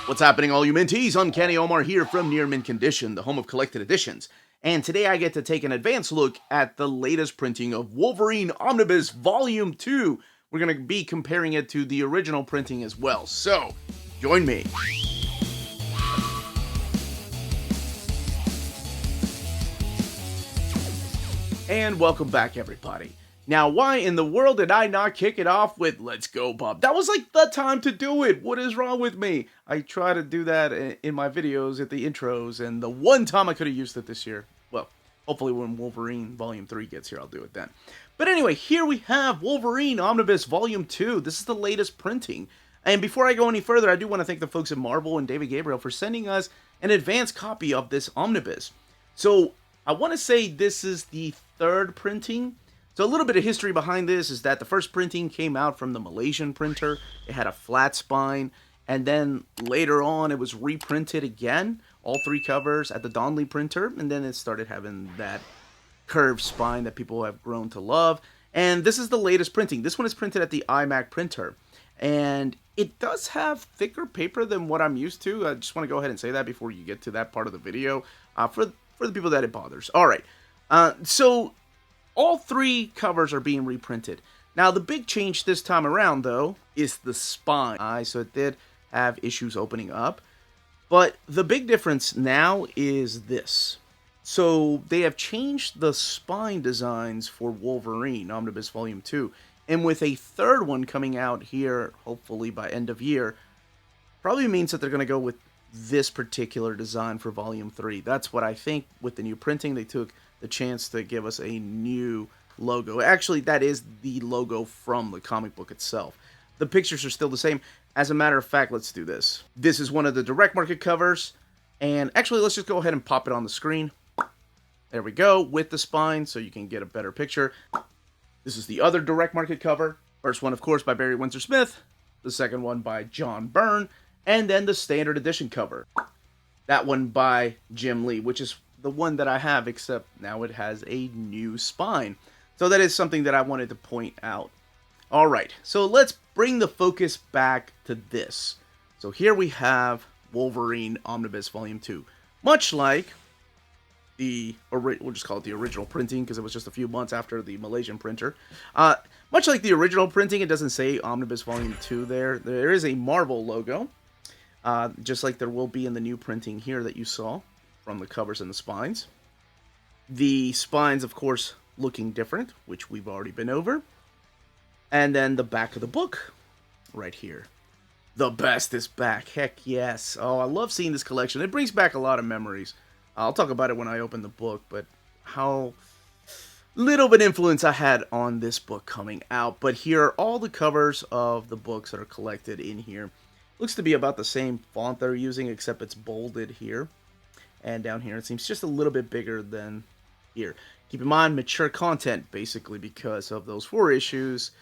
What's happening, all you Minties? Uncanny Omar here from Near Mint Condition, the home of collected editions. And today I get to take an advanced look at the latest printing of Wolverine Omnibus Volume 2. We're going to be comparing it to the original printing as well. So, join me. And welcome back, everybody. Now, why in the world did I not kick it off with Let's Go, Bob? That was like the time to do it. What is wrong with me? I try to do that in my videos at the intros, and the one time I could have used it this year. Well, hopefully when Wolverine Volume 3 gets here, I'll do it then. But anyway, here we have Wolverine Omnibus Volume 2. This is the latest printing. And before I go any further, I do want to thank the folks at Marvel and David Gabriel for sending us an advanced copy of this omnibus. So, I want to say this is the third printing. So a little bit of history behind this is that the first printing came out from the Malaysian printer. It had a flat spine, and then later on it was reprinted again, all three covers at the Donley printer, and then it started having that curved spine that people have grown to love. And this is the latest printing. This one is printed at the iMac printer, and it does have thicker paper than what I'm used to. I just want to go ahead and say that before you get to that part of the video, for the people that it bothers. All right, so all three covers are being reprinted. Now, the big change this time around, though, is the spine. So it did have issues opening up. But the big difference now is this. So they have changed the spine designs for Wolverine Omnibus Volume 2. And with a third one coming out here, hopefully by end of year, probably means that they're going to go with this particular design for Volume 3. That's what I think. With the new printing, they took the chance to give us a new logo. Actually, that is the logo from the comic book itself. The pictures are still the same. As a matter of fact, let's do this. This is one of the direct market covers. And actually, let's just go ahead and pop it on the screen. There we go, with the spine, so you can get a better picture. This is the other direct market cover. First one, of course, by Barry Windsor Smith. The second one by John Byrne. And then the standard edition cover. That one by Jim Lee, which is the one that I have, except now it has a new spine. So that is something that I wanted to point out. Alright, so let's bring the focus back to this. So here we have Wolverine Omnibus Volume 2. Much like we'll just call it the original printing, because it was just a few months after the Malaysian printer. Much like the original printing, it doesn't say Omnibus Volume 2 there. There is a Marvel logo, just like there will be in the new printing here that you saw from the covers and the spines. The spines, of course, looking different, which we've already been over. And then the back of the book, right here. The best is back. Heck yes. Oh, I love seeing this collection. It brings back a lot of memories. I'll talk about it when I open the book, but how little of an influence I had on this book coming out. But here are all the covers of the books that are collected in here. Looks to be about the same font they're using, except it's bolded here. And down here, it seems just a little bit bigger than here. Keep in mind, mature content, basically, because of those 4 issues.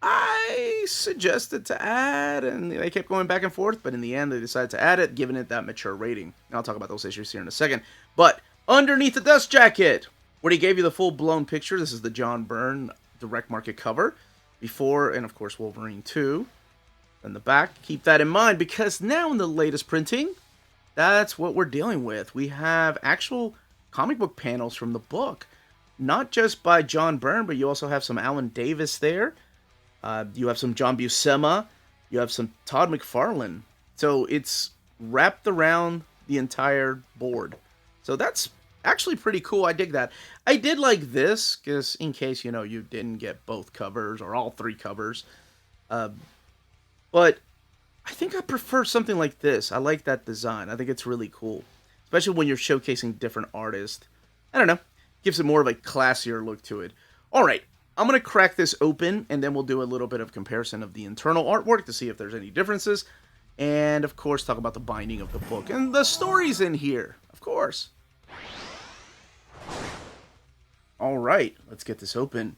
I suggested to add, and they kept going back and forth, but in the end, they decided to add it, giving it that mature rating. And I'll talk about those issues here in a second. But underneath the dust jacket, where he gave you the full-blown picture, this is the John Byrne direct market cover. Before, and of course, Wolverine 2. Then the back, keep that in mind, because now in the latest printing, that's what we're dealing with. We have actual comic book panels from the book. Not just by John Byrne, but you also have some Alan Davis there. You have some John Buscema. You have some Todd McFarlane. So it's wrapped around the entire board. So that's actually pretty cool. I dig that. I did like this, because in case, you didn't get both covers, or all 3 covers. But I think I prefer something like this. I like that design. I think it's really cool. Especially when you're showcasing different artists. I don't know. Gives it more of a classier look to it. Alright, I'm going to crack this open, and then we'll do a little bit of comparison of the internal artwork to see if there's any differences. And, of course, talk about the binding of the book. And the stories in here, of course. Alright, let's get this open.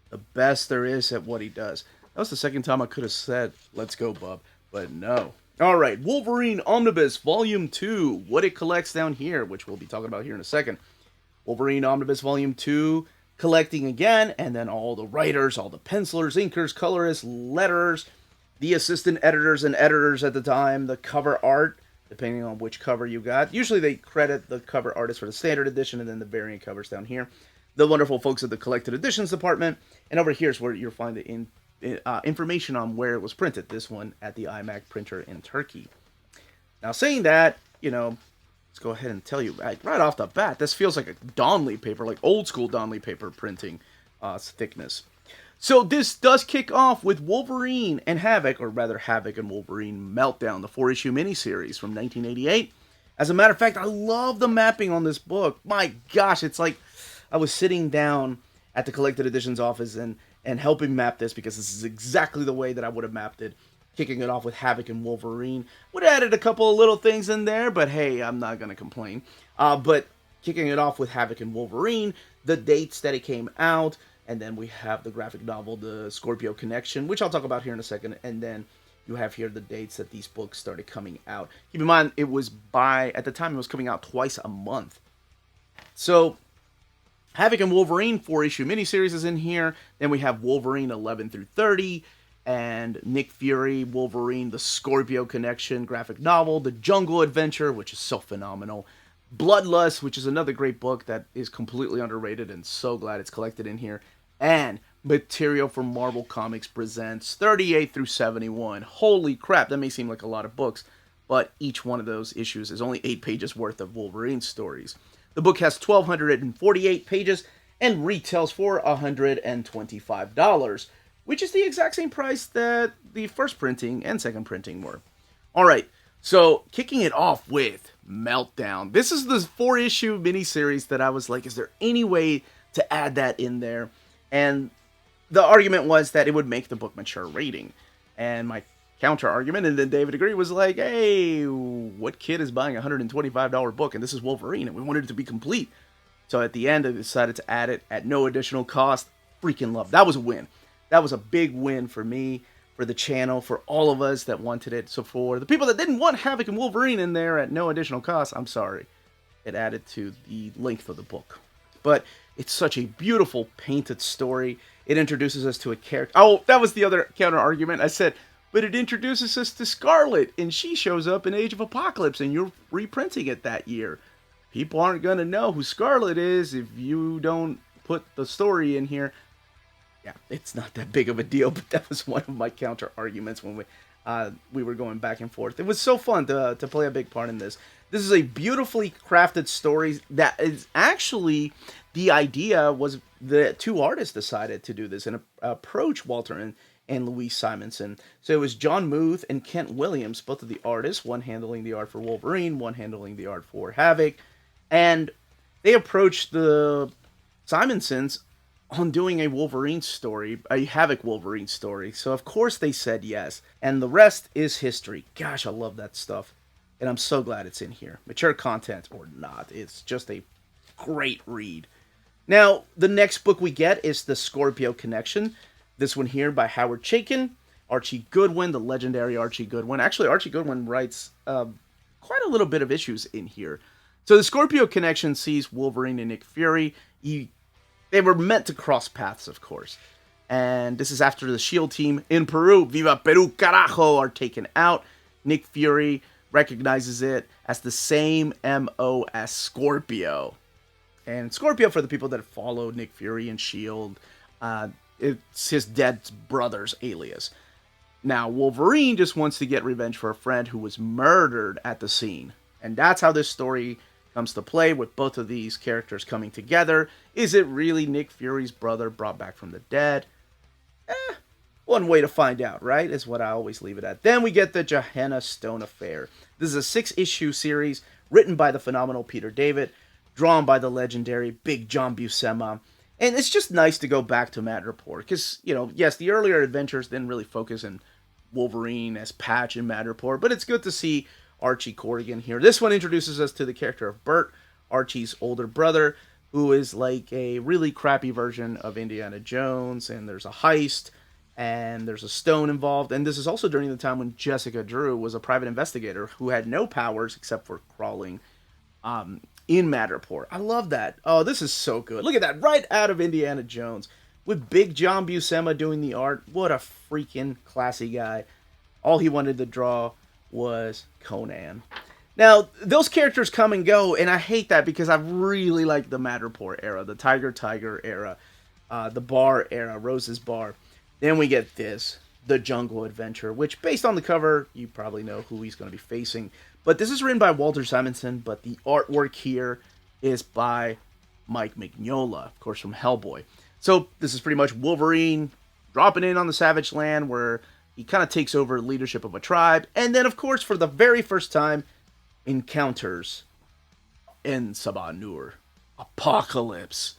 The best there is at what he does. That was the second time I could have said, let's go, bub. But no. Alright, Wolverine Omnibus Volume 2. What it collects down here, which we'll be talking about here in a second. Wolverine Omnibus Volume 2, collecting again, and then all the writers, all the pencilers, inkers, colorists, letterers, the assistant editors and editors at the time, the cover art, depending on which cover you got. Usually they credit the cover artist for the standard edition and then the variant covers down here. The wonderful folks at the collected editions department. And over here is where you'll find the information on where it was printed. This one at the iMac printer in Turkey. Now, saying that, let's go ahead and tell you right off the bat, this feels like a Donley paper, like old school Donley paper printing thickness. So this does kick off with Wolverine and Havoc, or rather Havoc and Wolverine Meltdown, the 4-issue miniseries from 1988. As a matter of fact, I love the mapping on this book. My gosh, it's like I was sitting down at the collected editions office and helping map this, because this is exactly the way that I would have mapped it. Kicking it off with Havoc and Wolverine. Would have added a couple of little things in there, but hey, I'm not going to complain. But kicking it off with Havoc and Wolverine, the dates that it came out, and then we have the graphic novel, The Scorpio Connection, which I'll talk about here in a second, and then you have here the dates that these books started coming out. Keep in mind, at the time, it was coming out twice a month. So, Havoc and Wolverine 4-issue miniseries is in here. Then we have Wolverine 11 through 30, and Nick Fury, Wolverine, The Scorpio Connection graphic novel, The Jungle Adventure, which is so phenomenal, Bloodlust, which is another great book that is completely underrated, and so glad it's collected in here, and Material for Marvel Comics Presents 38 through 71. Holy crap, that may seem like a lot of books, but each one of those issues is only 8 pages worth of Wolverine stories. The book has 1,248 pages and retails for $125, which is the exact same price that the first printing and second printing were. Alright, so kicking it off with Meltdown. This is the 4-issue miniseries that I was like, is there any way to add that in there? And the argument was that it would make the book mature rating. And my counter argument, and then David agreed, was like, hey, what kid is buying a $125 book? And this is Wolverine, and we wanted it to be complete. So at the end, I decided to add it at no additional cost. Freaking love. That was a win. That was a big win for me, for the channel, for all of us that wanted it. So for the people that didn't want Havoc and Wolverine in there at no additional cost, I'm sorry. It added to the length of the book. But it's such a beautiful painted story. It introduces us to a character. Oh, that was the other counter argument. I said, but it introduces us to Scarlet, and she shows up in Age of Apocalypse, and you're reprinting it that year. People aren't going to know who Scarlet is if you don't put the story in here. Yeah, it's not that big of a deal, but that was one of my counter arguments when we were going back and forth. It was so fun to play a big part in this. This is a beautifully crafted story that is actually, the idea was the two artists decided to do this and approach Walter and Louise Simonson. So it was John Muth and Kent Williams, both of the artists, one handling the art for Wolverine, one handling the art for Havoc. And they approached the Simonsons on doing a Wolverine story, a Havoc Wolverine story. So of course they said yes. And the rest is history. Gosh, I love that stuff. And I'm so glad it's in here. Mature content or not, it's just a great read. Now, the next book we get is The Scorpio Connection. This one here by Howard Chaykin, Archie Goodwin, the legendary Archie Goodwin. Actually, Archie Goodwin writes quite a little bit of issues in here. So The Scorpio Connection sees Wolverine and Nick Fury. They were meant to cross paths, of course. And this is after the S.H.I.E.L.D. team in Peru, Viva Peru Carajo, are taken out. Nick Fury recognizes it as the same MO as Scorpio. And Scorpio, for the people that follow Nick Fury and S.H.I.E.L.D., it's his dead brother's alias. Now, Wolverine just wants to get revenge for a friend who was murdered at the scene. And that's how this story comes to play, with both of these characters coming together. Is it really Nick Fury's brother brought back from the dead? One way to find out, right? Is what I always leave it at. Then we get the Johanna Stone Affair. This is a 6-issue series written by the phenomenal Peter David, drawn by the legendary Big John Buscema. And it's just nice to go back to Madripoor, because, yes, the earlier adventures didn't really focus on Wolverine as Patch in Madripoor, but it's good to see Archie Corrigan here. This one introduces us to the character of Bert, Archie's older brother, who is like a really crappy version of Indiana Jones, and there's a heist, and there's a stone involved, and this is also during the time when Jessica Drew was a private investigator who had no powers except for crawling in Madripoor. I love that. Oh, this is so good. Look at that, right out of Indiana Jones, with Big John Buscema doing the art. What a freaking classy guy. All he wanted to draw was Conan. Now, those characters come and go, and I hate that because I really like the Matterport era, the Tiger era, the Bar era, Rose's Bar. Then we get this, The Jungle Adventure, which, based on the cover, you probably know who he's going to be facing. But this is written by Walter Simonson, but the artwork here is by Mike Mignola, of course, from Hellboy. So this is pretty much Wolverine dropping in on the Savage Land, where he kind of takes over leadership of a tribe, and then, of course, for the very first time, encounters in Sabanur. Apocalypse.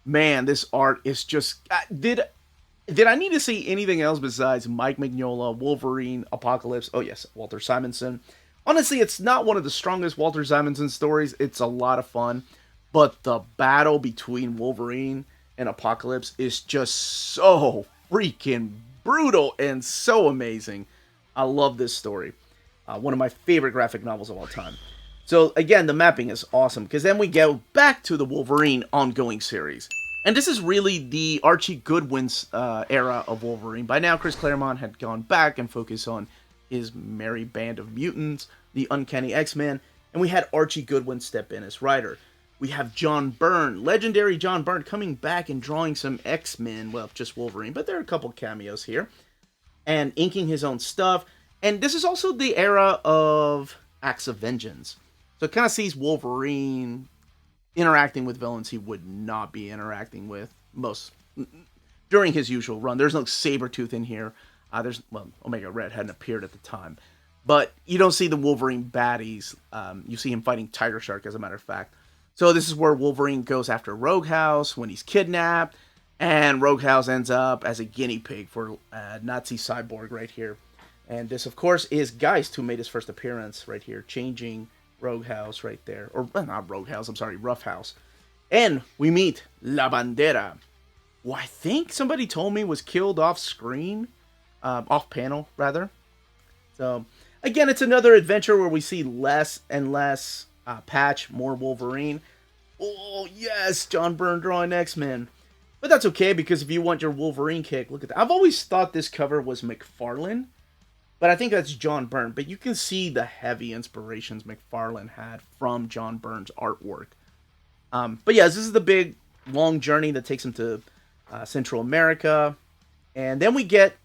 Man, this art is just... Did I need to see anything else besides Mike Mignola, Wolverine, Apocalypse? Oh, yes, Walter Simonson. Honestly, it's not one of the strongest Walter Simonson stories. It's a lot of fun. But the battle between Wolverine and Apocalypse is just so freaking brutal and so amazing. I love this story. One of my favorite graphic novels of all time. So again, the mapping is awesome, because then we go back to the Wolverine ongoing series. And this is really the Archie Goodwin's era of Wolverine. By now, Chris Claremont had gone back and focused on his merry band of mutants, the Uncanny X-Men, and we had Archie Goodwin step in as writer. We have John Byrne, legendary John Byrne, coming back and drawing some X-Men, well, just Wolverine, but there are a couple cameos here, and inking his own stuff. And this is also the era of Acts of Vengeance. So it kind of sees Wolverine interacting with villains he would not be interacting with most during his usual run. There's no Sabretooth in here. Omega Red hadn't appeared at the time. But you don't see the Wolverine baddies. You see him fighting Tiger Shark, as a matter of fact. So this is where Wolverine goes after Roguehouse when he's kidnapped. And Roguehouse ends up as a guinea pig for Nazi Cyborg right here. And this, of course, is Geist, who made his first appearance right here, changing Roguehouse right there. Or, not Roguehouse, I'm sorry, Roughhouse. And we meet La Bandera, who I think somebody told me was killed off screen. Off panel, rather. So, again, it's another adventure where we see less and less Patch, more Wolverine. Oh, yes, John Byrne drawing X-Men. But that's okay, because if you want your Wolverine kick, look at that. I've always thought this cover was McFarlane, but I think that's John Byrne. But you can see the heavy inspirations McFarlane had from John Byrne's artwork. But yeah, this is the big, long journey that takes him to Central America. And then we get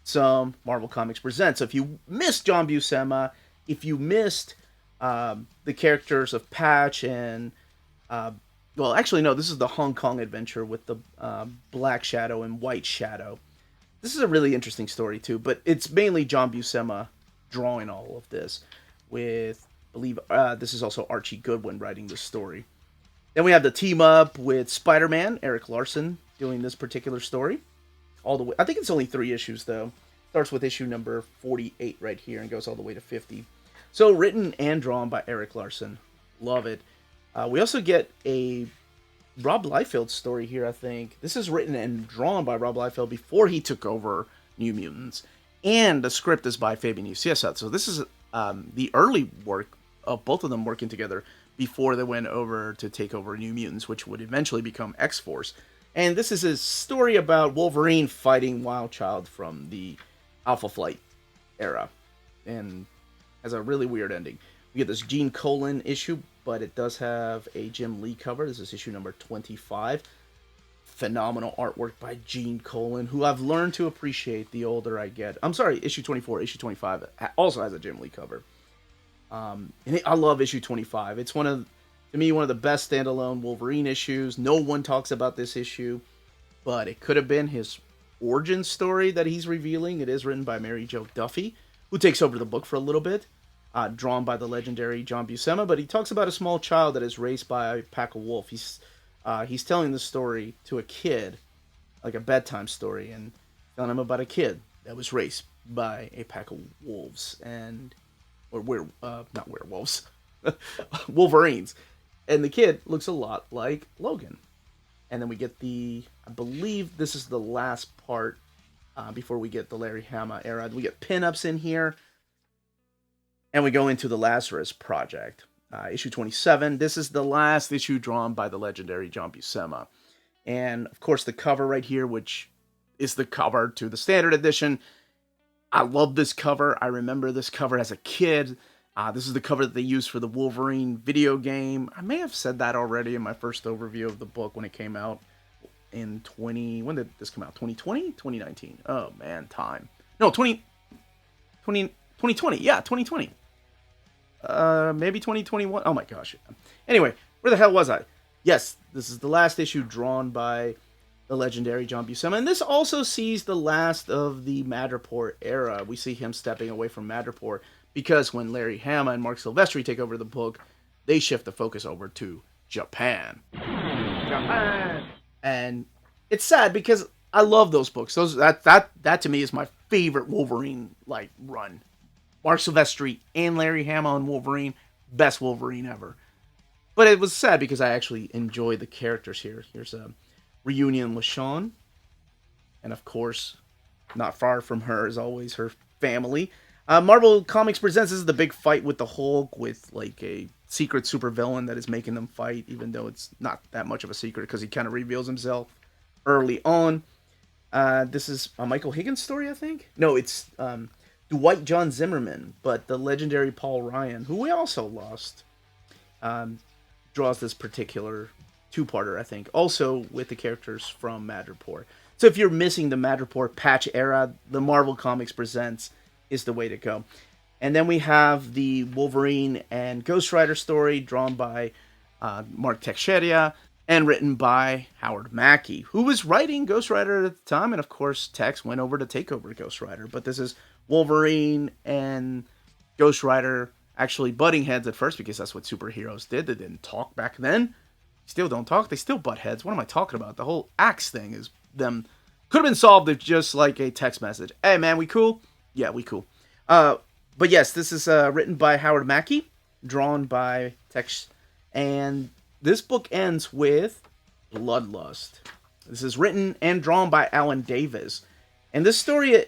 some Marvel Comics Presents. So if you missed John Buscema, if you missed the characters of Patch and... well, actually, no, this is the Hong Kong adventure with the Black Shadow and White Shadow. This is a really interesting story, too, but it's mainly John Buscema drawing all of this with, I believe, this is also Archie Goodwin writing this story. Then we have the team up with Spider-Man, Eric Larson, doing this particular story. All the way, I think it's only 3 issues, though. Starts with issue number 48 right here and goes all the way to 50. So, written and drawn by Eric Larson. Love it. We also get a Rob Liefeld story here, I think. This is written and drawn by Rob Liefeld before he took over New Mutants. And the script is by Fabian Nicieza. So this is the early work of both of them working together before they went over to take over New Mutants, which would eventually become X-Force. And this is a story about Wolverine fighting Wildchild from the Alpha Flight era. And has a really weird ending. We get this Gene Colan issue, but it does have a Jim Lee cover. This is issue number 25. Phenomenal artwork by Gene Colan, who I've learned to appreciate the older I get. I'm sorry, issue 24, issue 25 also has a Jim Lee cover. I love issue 25. It's to me, one of the best standalone Wolverine issues. No one talks about this issue, but it could have been his origin story that he's revealing. It is written by Mary Jo Duffy, who takes over the book for a little bit. Drawn by the legendary John Buscema, but he talks about a small child that is raised by a pack of wolves. He's telling the story to a kid, like a bedtime story, and telling him about a kid that was raised by a pack of wolves not werewolves, Wolverines, and the kid looks a lot like Logan. And then we get I believe this is the last part before we get the Larry Hama era. We get pinups in here. And we go into the Lazarus Project, issue 27. This is the last issue drawn by the legendary John Buscema. And, of course, the cover right here, which is the cover to the standard edition, I love this cover. I remember this cover as a kid. This is the cover that they used for the Wolverine video game. I may have said that already in my first overview of the book when it came out in when did this come out? 2020? 2019. Oh man, time. No, 2020. Yeah, 2020. Maybe 2021. Oh my gosh. Anyway, where the hell was I? Yes, this is the last issue drawn by the legendary John Buscema. And this also sees the last of the Madripoor era. We see him stepping away from Madripoor because when Larry Hama and Mark Silvestri take over the book, they shift the focus over to Japan. Japan! And it's sad because I love those books. That to me is my favorite Wolverine run. Mark Silvestri and Larry Hama on Wolverine, best Wolverine ever. But it was sad because I actually enjoyed the characters here. Here's a reunion with Sean. And of course, not far from her is always her family. Marvel Comics presents this is the big fight with the Hulk with a secret supervillain that is making them fight, even though it's not that much of a secret because he kind of reveals himself early on. This is a Michael Higgins story, I think. No, it's Dwight John Zimmerman, but the legendary Paul Ryan, who we also lost, draws this particular two-parter, I think, also with the characters from Madripoor. So if you're missing the Madripoor patch era, the Marvel Comics Presents is the way to go. And then we have the Wolverine and Ghost Rider story drawn by Mark Teixeira and written by Howard Mackie, who was writing Ghost Rider at the time, and of course Tex went over to take over Ghost Rider. But this is Wolverine and Ghost Rider actually butting heads at first because that's what superheroes did. They didn't talk back then. Still don't talk. They still butt heads. What am I talking about? The whole axe thing is them. Could have been solved if just like a text message. Hey man, we cool? Yeah, we cool. But yes, this is written by Howard Mackie, drawn by Tex, and this book ends with Bloodlust. This is written and drawn by Alan Davis. And this story,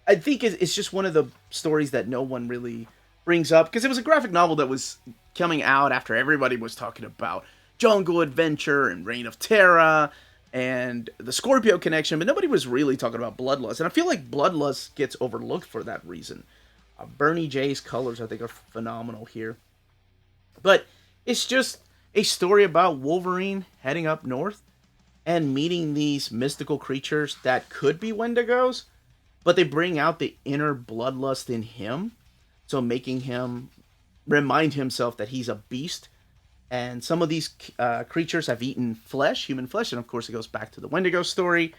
I think, is just one of the stories that no one really brings up, because it was a graphic novel that was coming out after everybody was talking about Jungle Adventure and Reign of Terror and the Scorpio connection, but nobody was really talking about Bloodlust. And I feel like Bloodlust gets overlooked for that reason. Bernie J's colors, I think, are phenomenal here. But it's just a story about Wolverine heading up north and meeting these mystical creatures that could be Wendigos, but they bring out the inner bloodlust in him, so making him remind himself that he's a beast. And some of these creatures have eaten flesh, human flesh, and of course it goes back to the Wendigo story.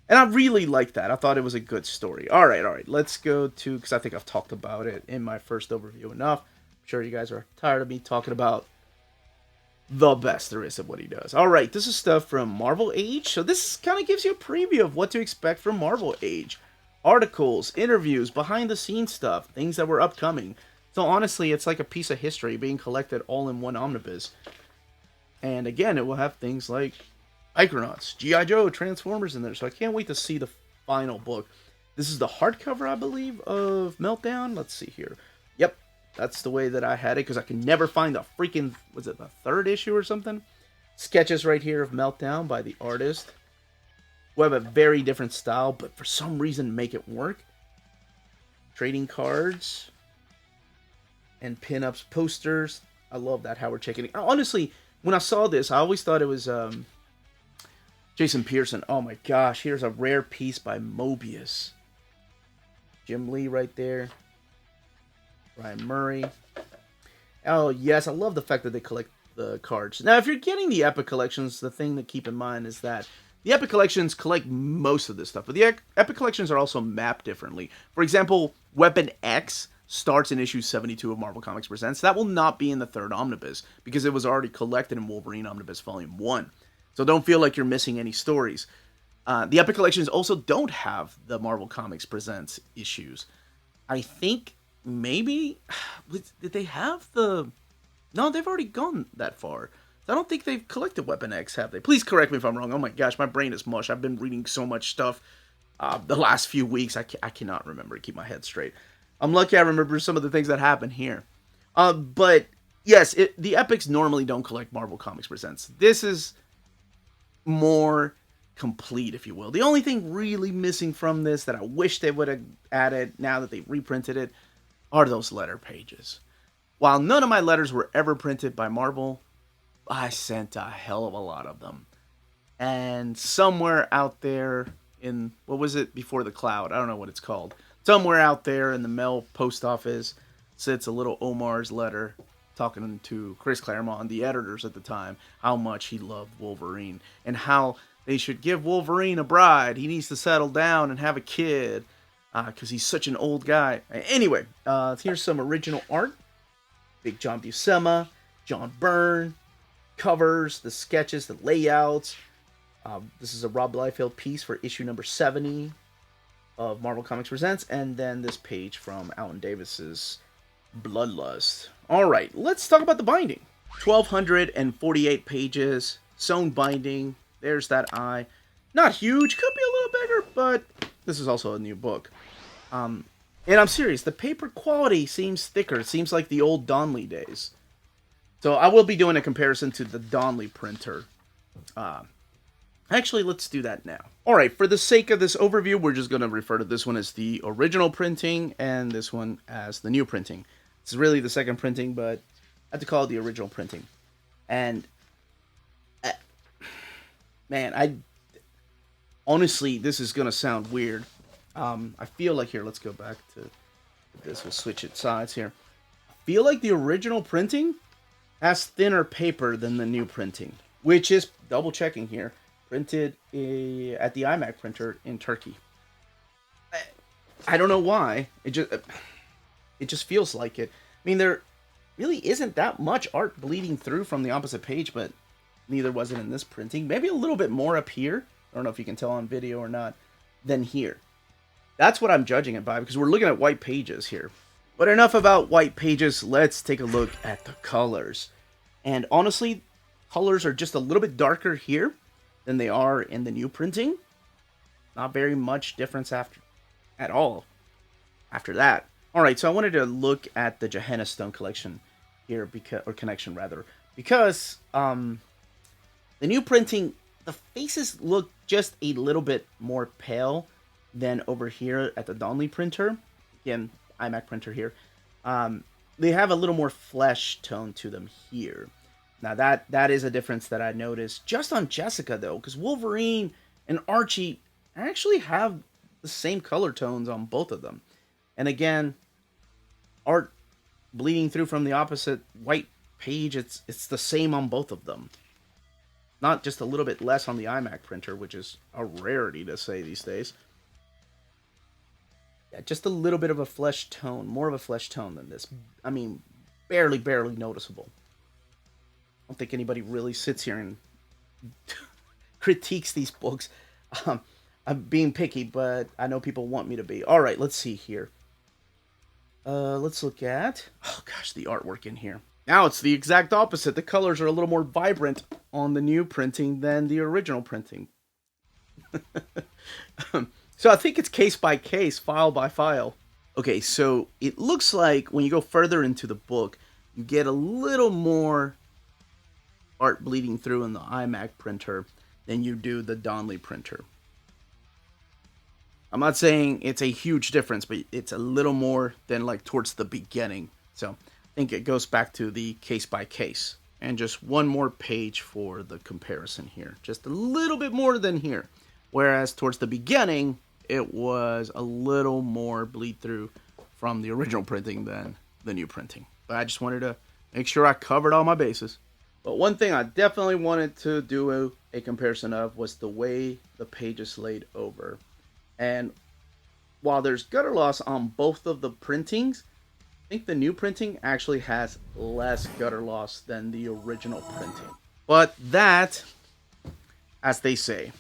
And I really liked that. I thought it was a good story. All right. Let's go to, because I think I've talked about it in my first overview enough. I'm sure you guys are tired of me talking about the best there is of what he does. All right, this is stuff from Marvel Age. So this kind of gives you a preview of what to expect from Marvel Age. Articles, interviews, behind-the-scenes stuff, things that were upcoming. So honestly, it's like a piece of history being collected all in one omnibus. And again, it will have things like Micronauts, G.I. Joe, Transformers in there. So I can't wait to see the final book. This is the hardcover, I believe, of Meltdown. Let's see here. Yep, that's the way that I had it, because I can never find the freaking, was it the third issue or something? Sketches right here of Meltdown by the artist, who have a very different style, but for some reason make it work. Trading cards and pin-ups, posters. I love that Howard Chaykin. Honestly, when I saw this, I always thought it was Jason Pearson. Oh my gosh, here's a rare piece by Mobius. Jim Lee right there. Ryan Murray. Oh yes, I love the fact that they collect the cards. Now, if you're getting the Epic Collections, the thing to keep in mind is that the Epic Collections collect most of this stuff, but the Epic Collections are also mapped differently. For example, Weapon X starts in issue 72 of Marvel Comics Presents. That will not be in the third omnibus, because it was already collected in Wolverine Omnibus Volume 1. So don't feel like you're missing any stories. The Epic Collections also don't have the Marvel Comics Presents issues. I think maybe, did they have the... No, they've already gone that far. I don't think they've collected Weapon X, have they? Please correct me if I'm wrong. Oh my gosh, my brain is mush. I've been reading so much stuff the last few weeks. I cannot remember to keep my head straight. I'm lucky I remember some of the things that happened here. But yes, the Epics normally don't collect Marvel Comics Presents. This is more complete, if you will. The only thing really missing from this that I wish they would have added now that they reprinted it are those letter pages. While none of my letters were ever printed by Marvel, I sent a hell of a lot of them. And somewhere out there in, what was it before the cloud? I don't know what it's called. Somewhere out there in the mail post office sits a little Omar's letter talking to Chris Claremont, the editors at the time, how much he loved Wolverine and how they should give Wolverine a bride. He needs to settle down and have a kid because he's such an old guy. Anyway, here's some original art. Big John Buscema, John Byrne, covers, the sketches, the layouts. This is a Rob Liefeld piece for issue number 70 of Marvel Comics Presents, and then this page from Alan Davis's Bloodlust. All right, let's talk about the binding. 1,248 pages, sewn binding. There's that eye. Not huge, could be a little bigger, but this is also a new book. And I'm serious, the paper quality seems thicker. It seems like the old Donley days. So I will be doing a comparison to the Donley printer. Actually, let's do that now. All right, for the sake of this overview, we're just going to refer to this one as the original printing and this one as the new printing. This is really the second printing, but I have to call it the original printing. And, man, honestly, this is going to sound weird. I feel like, here, let's go back to this. We'll switch it sides here. I feel like the original printing has thinner paper than the new printing, which is, double checking here, printed at the iMac printer in Turkey. I don't know why. It just feels like it. I mean, there really isn't that much art bleeding through from the opposite page, but neither was it in this printing. Maybe a little bit more up here. I don't know if you can tell on video or not, than here. That's what I'm judging it by, because we're looking at white pages here. But enough about white pages. Let's take a look at the colors. And honestly, colors are just a little bit darker here than they are in the new printing. Not very much difference at all after that. All right, so I wanted to look at the Gehenna Stone collection here, connection rather, because the new printing, the faces look just a little bit more pale than over here at the Donley printer. Again, iMac printer here. They have a little more flesh tone to them here. Now that is a difference that I noticed just on Jessica though, because Wolverine and Archie actually have the same color tones on both of them. And again, art bleeding through from the opposite white page, it's the same on both of them. Not just a little bit less on the iMac printer, which is a rarity to say these days. Yeah, just a little bit of a flesh tone, more of a flesh tone than this. I mean, barely noticeable. I don't think anybody really sits here and critiques these books. I'm being picky, but I know people want me to be. All right, let's see here. Let's look at, oh gosh, the artwork in here. Now it's the exact opposite. The colors are a little more vibrant on the new printing than the original printing. So I think it's case by case, file by file. Okay, so it looks like when you go further into the book, you get a little more art bleeding through in the iMac printer than you do the Donley printer. I'm not saying it's a huge difference, but it's a little more than like towards the beginning. So I think it goes back to the case by case. And just one more page for the comparison here. Just a little bit more than here. Whereas towards the beginning, it was a little more bleed through from the original printing than the new printing. But I just wanted to make sure I covered all my bases. But one thing I definitely wanted to do a comparison of was the way the pages laid over. And while there's gutter loss on both of the printings, I think the new printing actually has less gutter loss than the original printing. But that, as they say,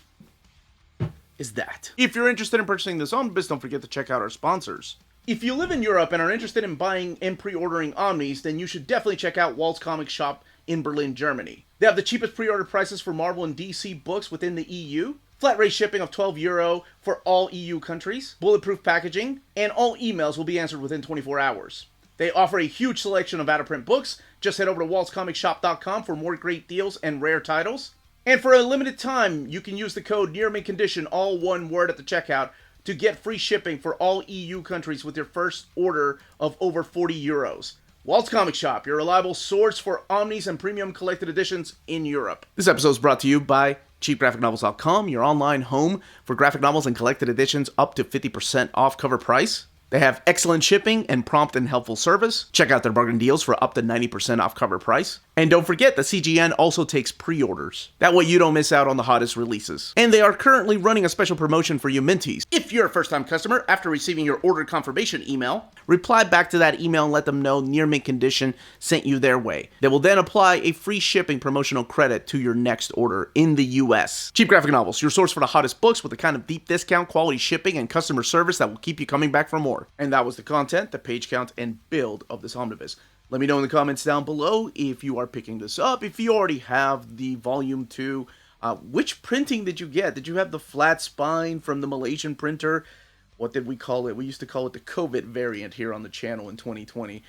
is that. If you're interested in purchasing this omnibus, don't forget to check out our sponsors. If you live in Europe and are interested in buying and pre-ordering omnis, then you should definitely check out Walt's Comic Shop in Berlin, Germany. They have the cheapest pre-order prices for Marvel and DC books within the EU, flat rate shipping of €12 for all EU countries, bulletproof packaging, and all emails will be answered within 24 hours. They offer a huge selection of out-of-print books. Just head over to waltzcomicshop.com for more great deals and rare titles. And for a limited time, you can use the code nearmintcon, all one word at the checkout, to get free shipping for all EU countries with your first order of over 40 euros. Walt's Comic Shop, your reliable source for omnis and premium collected editions in Europe. This episode is brought to you by cheapgraphicnovels.com, your online home for graphic novels and collected editions up to 50% off cover price. They have excellent shipping and prompt and helpful service. Check out their bargain deals for up to 90% off cover price. And don't forget, the CGN also takes pre-orders. That way you don't miss out on the hottest releases. And they are currently running a special promotion for you Minties. If you're a first-time customer, after receiving your order confirmation email, reply back to that email and let them know Near Mint Condition sent you their way. They will then apply a free shipping promotional credit to your next order in the US. Cheap Graphic Novels, your source for the hottest books with the kind of deep discount, quality shipping, and customer service that will keep you coming back for more. And that was the content, the page count, and build of this omnibus. Let me know in the comments down below if you are picking this up, if you already have the Volume 2. Which printing did you get? Did you have the flat spine from the Malaysian printer? What did we call it? We used to call it the COVID variant here on the channel in 2020.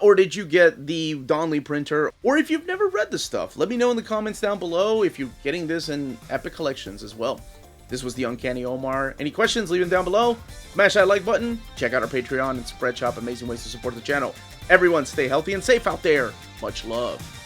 Or did you get the Donley printer? Or if you've never read the stuff, let me know in the comments down below if you're getting this in Epic Collections as well. This was the Uncanny Omar. Any questions, leave them down below. Smash that like button. Check out our Patreon and Spread Shop. Amazing ways to support the channel. Everyone stay healthy and safe out there. Much love.